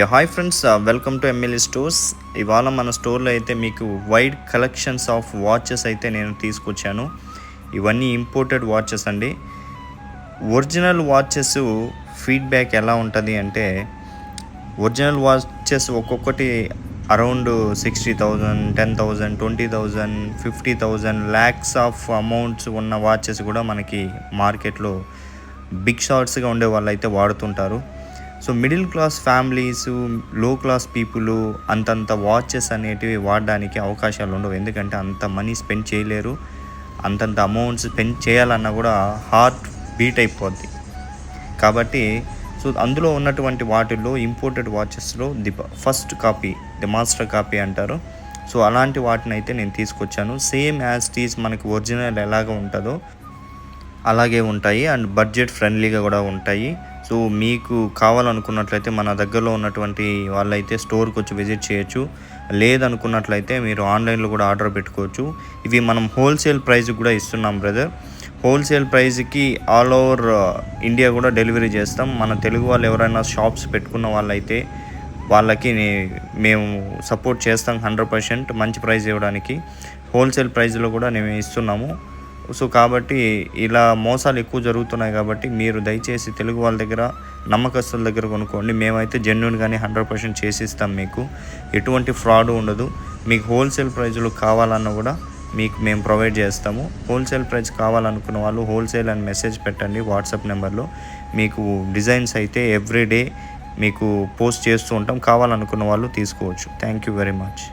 Hi friends, welcome to MLA stores. ఇవాళ మన స్టోర్లో అయితే మీకు వైడ్ కలెక్షన్స్ ఆఫ్ వాచెస్ అయితే నేను తీసుకొచ్చాను. ఇవన్నీ ఇంపోర్టెడ్ వాచెస్ అండి. ఒరిజినల్ వాచెస్ ఫీడ్బ్యాక్ ఎలా ఉంటుంది అంటే, ఒరిజినల్ వాచెస్ ఒక్కొక్కటి అరౌండ్ 60,000, 10,000, 20,000, 50,000 ల్యాక్స్ ఆఫ్ అమౌంట్స్ ఉన్న వాచెస్ కూడా మనకి మార్కెట్లో బిగ్ షార్ట్స్గా ఉండే వాళ్ళు అయితే వాడుతుంటారు. సో మిడిల్ క్లాస్ ఫ్యామిలీస్, లో క్లాస్ పీపుల్ అంతంత వాచెస్ అనేటివి వాడడానికి అవకాశాలు ఉండవు. ఎందుకంటే అంత మనీ స్పెండ్ చేయలేరు. అంతంత అమౌంట్స్ స్పెండ్ చేయాలన్నా కూడా హార్ట్ బీట్ అయిపోద్ది. కాబట్టి సో అందులో ఉన్నటువంటి వాటిల్లో ఇంపోర్టెడ్ వాచెస్లో first copy, the master copy అంటారు. సో అలాంటి వాటిని అయితే నేను తీసుకొచ్చాను. సేమ్ యాజ్ టీజ్ మనకి ఒరిజినల్ ఎలాగ ఉంటుందో అలాగే ఉంటాయి అండ్ బడ్జెట్ ఫ్రెండ్లీగా కూడా ఉంటాయి. సో మీకు కావాలనుకున్నట్లయితే మన దగ్గరలో ఉన్నటువంటి వాళ్ళైతే స్టోర్కి వచ్చి విజిట్ చేయొచ్చు. లేదనుకున్నట్లయితే మీరు ఆన్లైన్లో కూడా ఆర్డర్ పెట్టుకోవచ్చు. ఇవి మనం హోల్సేల్ ప్రైస్ కూడా ఇస్తున్నాం బ్రదర్. హోల్సేల్ ప్రైస్కి ఆల్ ఓవర్ ఇండియా కూడా డెలివరీ చేస్తాం. మన తెలుగు వాళ్ళు ఎవరైనా షాప్స్ పెట్టుకున్న వాళ్ళైతే వాళ్ళకి మేము సపోర్ట్ చేస్తాం 100% మంచి ప్రైస్ ఇవ్వడానికి. హోల్సేల్ ప్రైస్లో కూడా మేము ఇస్తున్నాము. సో కాబట్టి ఇలా మోసాలు ఎక్కువ జరుగుతున్నాయి కాబట్టి మీరు దయచేసి తెలుగు వాళ్ళ దగ్గర, నమ్మకస్తుల దగ్గర కొనుక్కోండి. మేమైతే జెన్యూన్గానే 100% చేసిస్తాం. మీకు ఎటువంటి ఫ్రాడ్ ఉండదు. మీకు హోల్సేల్ ప్రైస్లో కావాలన్నా కూడా మీకు మేము ప్రొవైడ్ చేస్తాము. హోల్సేల్ ప్రైస్ కావాలనుకున్న వాళ్ళు హోల్సేల్ అని మెసేజ్ పెట్టండి వాట్సాప్ నెంబర్లో. మీకు డిజైన్స్ అయితే ఎవ్రీడే మీకు పోస్ట్ చేస్తూ ఉంటాం. కావాలనుకున్న వాళ్ళు తీసుకోవచ్చు. Thank you very much.